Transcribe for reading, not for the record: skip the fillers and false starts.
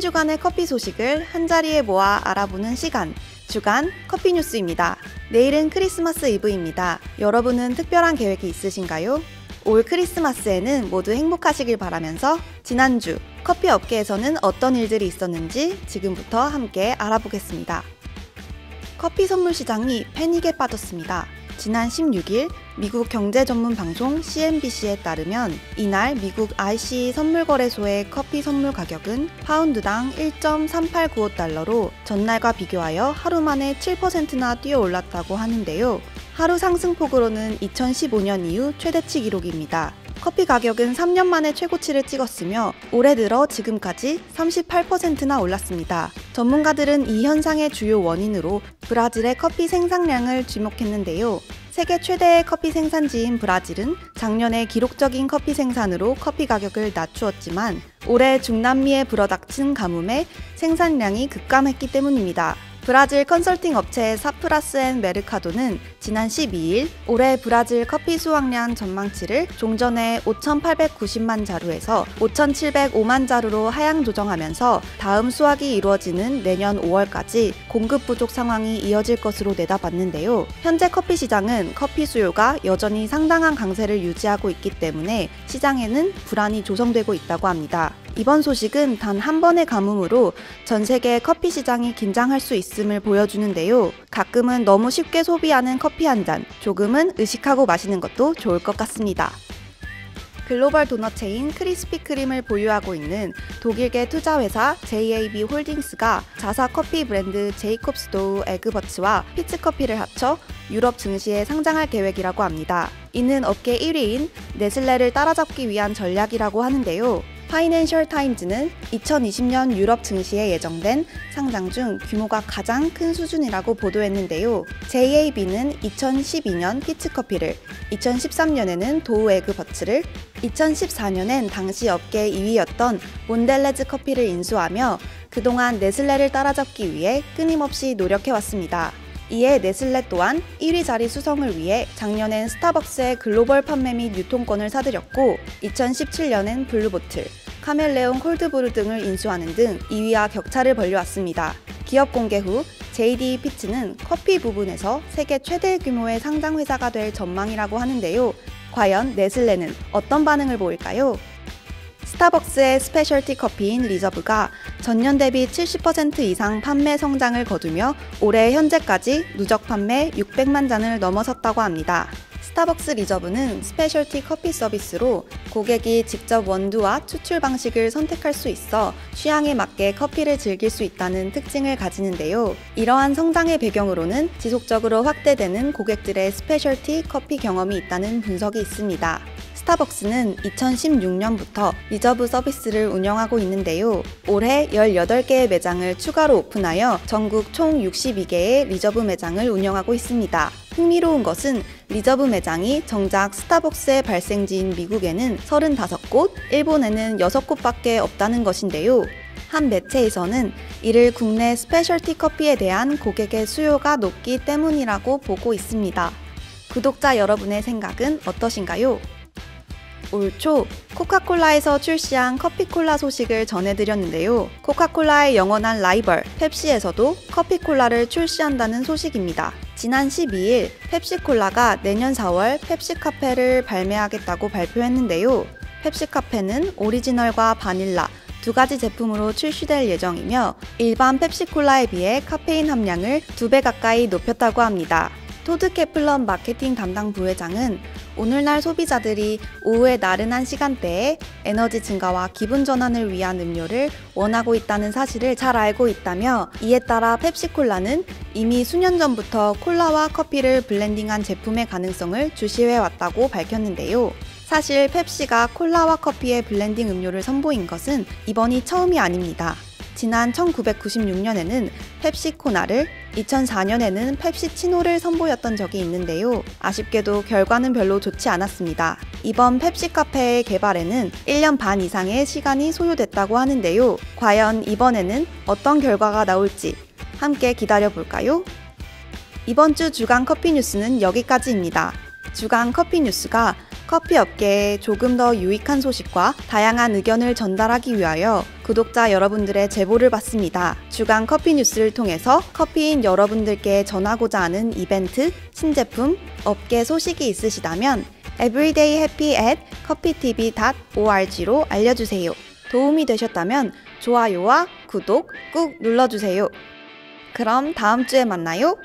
한 주간의 커피 소식을 한자리에 모아 알아보는 시간, 주간 커피 뉴스입니다. 내일은 크리스마스 이브입니다. 여러분은 특별한 계획이 있으신가요? 올 크리스마스에는 모두 행복하시길 바라면서 지난주 커피 업계에서는 어떤 일들이 있었는지 지금부터 함께 알아보겠습니다. 커피 선물 시장이 패닉에 빠졌습니다. 지난 16일 미국 경제 전문 방송 CNBC에 따르면 이날 미국 ICE 선물거래소의 커피 선물 가격은 파운드당 1.3895달러로 전날과 비교하여 하루 만에 7%나 뛰어 올랐다고 하는데요. 하루 상승폭으로는 2015년 이후 최대치 기록입니다. 커피 가격은 3년 만에 최고치를 찍었으며 올해 들어 지금까지 38%나 올랐습니다. 전문가들은 이 현상의 주요 원인으로 브라질의 커피 생산량을 지목했는데요. 세계 최대의 커피 생산지인 브라질은 작년에 기록적인 커피 생산으로 커피 가격을 낮추었지만 올해 중남미에 불어닥친 가뭄에 생산량이 급감했기 때문입니다. 브라질 컨설팅 업체 사프라스 앤 메르카도는 지난 12일 올해 브라질 커피 수확량 전망치를 종전의 5,890만 자루에서 5,705만 자루로 하향 조정하면서 다음 수확이 이루어지는 내년 5월까지 공급 부족 상황이 이어질 것으로 내다봤는데요. 현재 커피 시장은 커피 수요가 여전히 상당한 강세를 유지하고 있기 때문에 시장에는 불안이 조성되고 있다고 합니다. 이번 소식은 단 한 번의 가뭄으로 전 세계 커피 시장이 긴장할 수 있음을 보여주는데요. 가끔은 너무 쉽게 소비하는 커피 한 잔, 조금은 의식하고 마시는 것도 좋을 것 같습니다. 글로벌 도넛 체인 크리스피 크림을 보유하고 있는 독일계 투자회사 JAB 홀딩스가 자사 커피 브랜드 제이콥스 도우 에그버츠와 피츠커피를 합쳐 유럽 증시에 상장할 계획이라고 합니다. 이는 업계 1위인 네슬레를 따라잡기 위한 전략이라고 하는데요. 파이낸셜 타임즈는 2020년 유럽 증시에 예정된 상장 중 규모가 가장 큰 수준이라고 보도했는데요. JAB는 2012년 피츠커피를, 2013년에는 도우 에그버츠를, 2014년엔 당시 업계 2위였던 몬델레즈 커피를 인수하며 그동안 네슬레를 따라잡기 위해 끊임없이 노력해왔습니다. 이에 네슬레 또한 1위 자리 수성을 위해 작년엔 스타벅스의 글로벌 판매 및 유통권을 사들였고 2017년엔 블루보틀, 카멜레온 콜드브루 등을 인수하는 등 2위와 격차를 벌려왔습니다. 기업 공개 후 JD 피츠는 커피 부분에서 세계 최대 규모의 상장 회사가 될 전망이라고 하는데요. 과연 네슬레는 어떤 반응을 보일까요? 스타벅스의 스페셜티 커피인 리저브가 전년 대비 70% 이상 판매 성장을 거두며 올해 현재까지 누적 판매 600만 잔을 넘어섰다고 합니다. 스타벅스 리저브는 스페셜티 커피 서비스로 고객이 직접 원두와 추출 방식을 선택할 수 있어 취향에 맞게 커피를 즐길 수 있다는 특징을 가지는데요. 이러한 성장의 배경으로는 지속적으로 확대되는 고객들의 스페셜티 커피 경험이 있다는 분석이 있습니다. 스타벅스는 2016년부터 리저브 서비스를 운영하고 있는데요. 올해 18개의 매장을 추가로 오픈하여 전국 총 62개의 리저브 매장을 운영하고 있습니다. 흥미로운 것은 리저브 매장이 정작 스타벅스의 발생지인 미국에는 35곳, 일본에는 6곳밖에 없다는 것인데요. 한 매체에서는 이를 국내 스페셜티 커피에 대한 고객의 수요가 높기 때문이라고 보고 있습니다. 구독자 여러분의 생각은 어떠신가요? 올 초 코카콜라에서 출시한 커피콜라 소식을 전해드렸는데요. 코카콜라의 영원한 라이벌 펩시에서도 커피콜라를 출시한다는 소식입니다. 지난 12일 펩시콜라가 내년 4월 펩시카페를 발매하겠다고 발표했는데요. 펩시카페는 오리지널과 바닐라 두 가지 제품으로 출시될 예정이며 일반 펩시콜라에 비해 카페인 함량을 2배 가까이 높였다고 합니다. 토드 캐플런 마케팅 담당 부회장은 오늘날 소비자들이 오후의 나른한 시간대에 에너지 증가와 기분 전환을 위한 음료를 원하고 있다는 사실을 잘 알고 있다며 이에 따라 펩시콜라는 이미 수년 전부터 콜라와 커피를 블렌딩한 제품의 가능성을 주시해왔다고 밝혔는데요. 사실 펩시가 콜라와 커피의 블렌딩 음료를 선보인 것은 이번이 처음이 아닙니다. 지난 1996년에는 펩시코나를, 2004년에는 펩시치노를 선보였던 적이 있는데요. 아쉽게도 결과는 별로 좋지 않았습니다. 이번 펩시카페의 개발에는 1년 반 이상의 시간이 소요됐다고 하는데요. 과연 이번에는 어떤 결과가 나올지 함께 기다려볼까요? 이번 주 주간 커피 뉴스는 여기까지입니다. 주간 커피 뉴스가 커피 업계에 조금 더 유익한 소식과 다양한 의견을 전달하기 위하여 구독자 여러분들의 제보를 받습니다. 주간 커피 뉴스를 통해서 커피인 여러분들께 전하고자 하는 이벤트, 신제품, 업계 소식이 있으시다면 everydayhappy@coffeetv.org로 알려주세요. 도움이 되셨다면 좋아요와 구독 꾹 눌러주세요. 그럼 다음 주에 만나요.